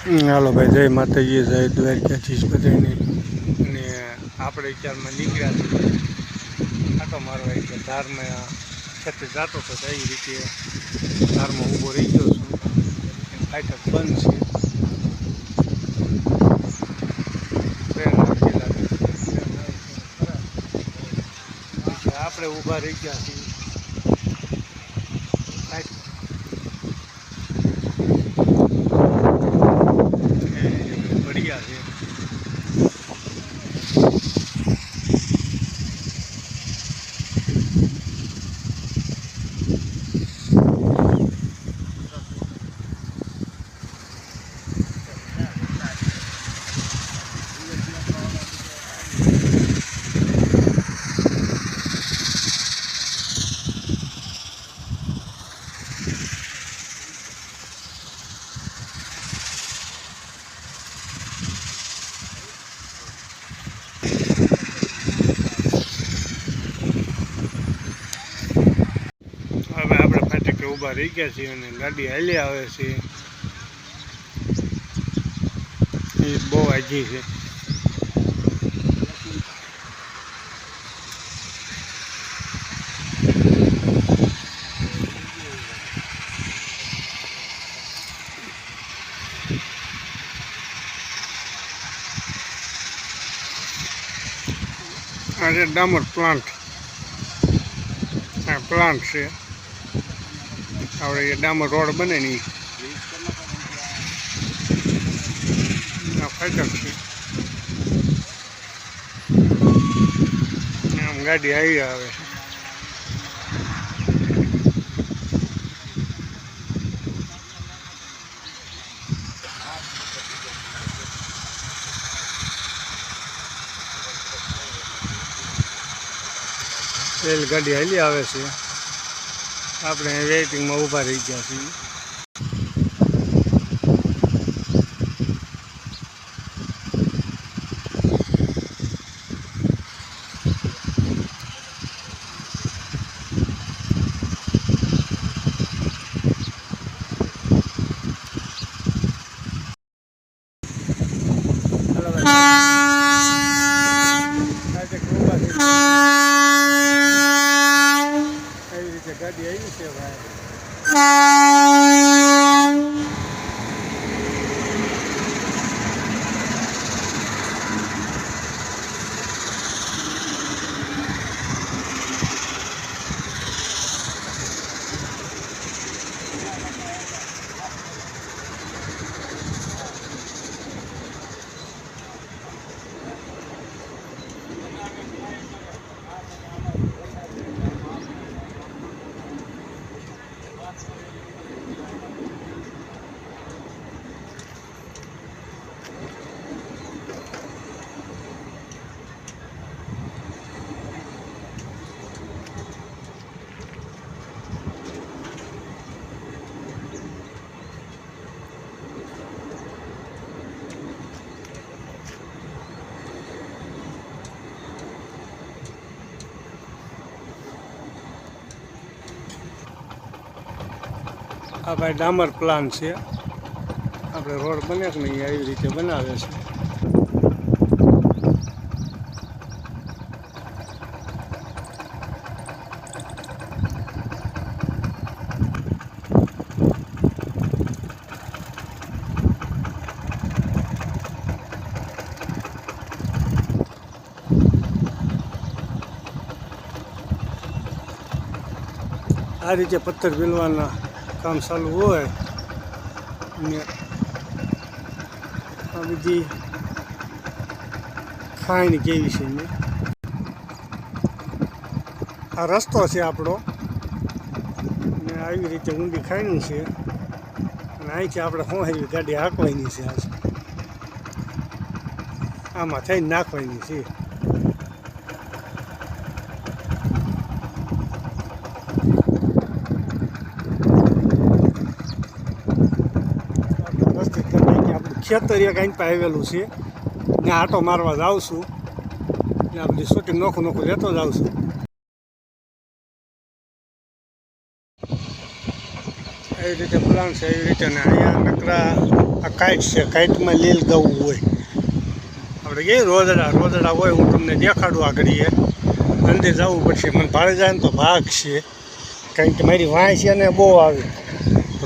હાલો ભાઈ, જય માતાજી, જય દ્વારકાધીશ બધાને. અને આપણે ચારમાં નીકળ્યા છીએ આટો મારવા એટલે ધારમાં ખેતે જતો હતો તો એ રીતે ધારમાં ઊભો રહી ગયો છું. ફાટક બંધ છે, ટ્રેન નથી લાગે. પછી આપણે ઊભા રહી ગયા છીએ. બઢિયા છે. હવે આપણે ફાટકે ઊભા રહી ગયા છીએ અને ગાડી હાલી આવે છે. એ બહુ આજી છે. આજે ડામર પ્લાન્ટ છે. આપણે એ ડામર રોડ બને ને ફાટક છે. આમ ગાડી આવી આવે છે. રેલગાડી હાલી આવે છે. આપણે વેઇટિંગમાં ઊભા રહી ગયા છીએ. એવી રીતે ગાડી આવી છે ભાઈ. આ ભાઈ ડામર પ્લાન છે. આપણે રોડ બને કે નહીં એવી રીતે બનાવે છે. આ રીતે પથ્થર ભીલવાના કામ ચાલુ હોય ને આ બધી ખાઈને કેવી છે ને આ રસ્તો છે આપણો ને આવી રીતે ઊંડી ખાઈનું છે અને અહીંથી આપણે હોહેરી ગાડી હાંકવાની છે. આજ આમાં થઈને નાખવાની છે. ખેતર એક અહીં આવેલું છે, ત્યાં આટો મારવા જાઉં છું. ત્યાં બધી શૂટિંગ નોખું લેતો જાઉં છું. એવી રીતે પ્લાન છે, એવી રીતે ને અહીંયા નકરા આ કાઈટ છે, કાઈટમાં લીલ ગવું હોય. આપણે કહીએ રોદડા હોય. હું તમને દેખાડું આગળ અંદર જવું પડશે. મને ભાડે જાય ને તો ભાગ છે, કારણ કે મારી વાંય છે ને બહુ આવે.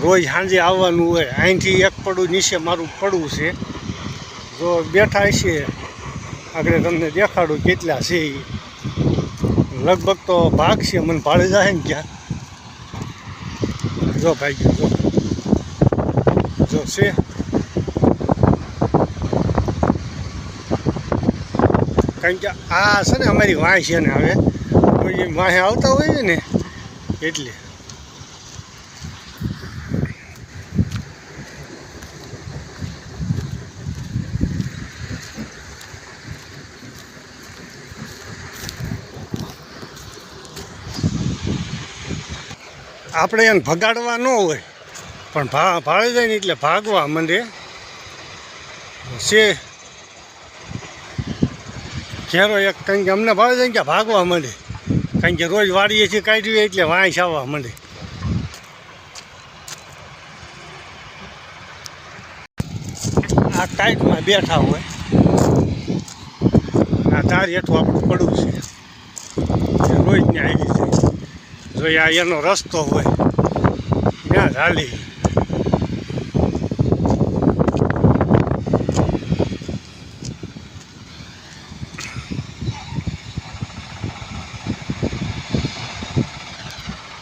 રોજ સાંજે આવવાનું હોય. અહીંથી એક પડું નીચે મારું પડવું છે. જો બેઠા છે આગળ તમને દેખાડું કેટલા છે એ. લગભગ તો ભાગ છે. મને ભાડે જાય ને ક્યાં જો ભાઈ જો છે. કારણ કે આ છે ને અમારી વાંય છે ને હવે કોઈ વાંહે આવતા હોય ને એટલે આપણે એને ભગાડવા ન હોય, પણ ભાળે જાય ને એટલે ભાગવા માંડે છે. ઘેરો એક કારણ કે અમને ભાવે જાય ને કે ભાગવા માંડે, કારણ કે રોજ વાળીએ છીએ કાઢીએ એટલે વાંસ આવવા માંડે. આ કાઈટમાં બેઠા હોય. આ તાર હેઠું આપણું પડવું છે. રોજ ને આવી જાય. જો આ એનો રસ્તો હોય ત્યાં હાલી.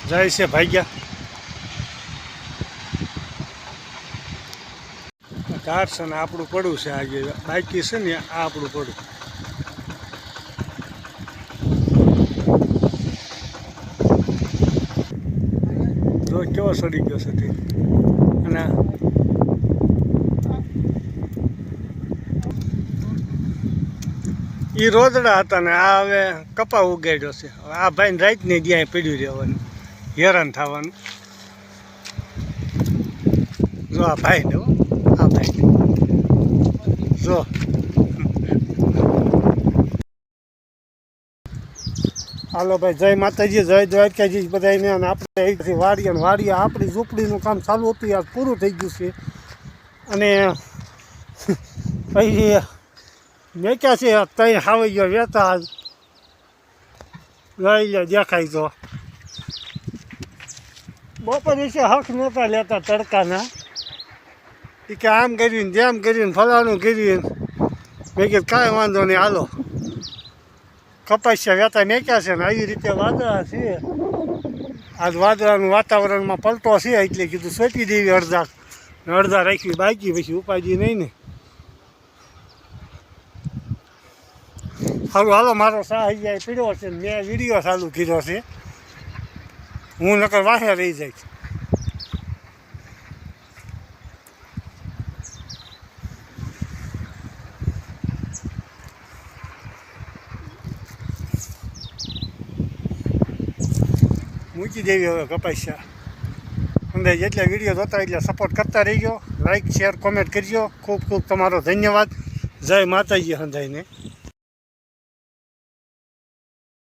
જાય છે ભાગ્યા. કાર છે ને આપણું પડવું છે. આજે બાકી છે ને આ આપણું પડવું. જો કેવો સડી ગયો છે તે. અને એ રોદડા હતા ને આ હવે કપા ઉગાડ્યો છે. આ ભાઈને રાતને જ્યાં પડ્યું રહેવાનું, હેરાન થવાનું. જો આ ભાઈ ને આ ભાઈ જો હાલો ભાઈ. જય માતાજી, જય દ્વારકાજી બધાને. અને આપણે અહીંથી વાડીએ આપણી ઝૂંપડીનું કામ ચાલુ હતું, આજ પૂરું થઈ ગયું છે. અને પછી મેં ક્યાં છે તઈ હાવી ગયો વેતા આજ લઈ લે દેખાય તો. બપોર વિશે હક નહોતા લેતા તડકાના. એ કે આમ કરીને જેમ કરીને ફલાણું કરીને મેં કીધું કાંઈ વાંધો નહીં હાલો. કપાસિયા વેતા મેક્યા છે ને આવી રીતે વાદળા છે. આજ વાદળાનું વાતાવરણમાં પલટો છે એટલે કીધું સોંપી દેવી અડધા રાખવી બાકી, પછી ઉપાજી નહીં ને. સારું હાલો. મારો સાહ અહીંયા પીડ્યો છે. મેં વિડીયો ચાલુ કર્યો છે. હું નકર વાહે રહી જાય. મૂકી દેવી હવે કપાસિયા. અંદર જેટલા વિડીયો જોતા એટલે સપોર્ટ કરતા રહીજો. લાઈક શેર કોમેન્ટ કરજો. ખૂબ ખૂબ તમારો ધન્યવાદ. જય માતાજી હંધાઈને.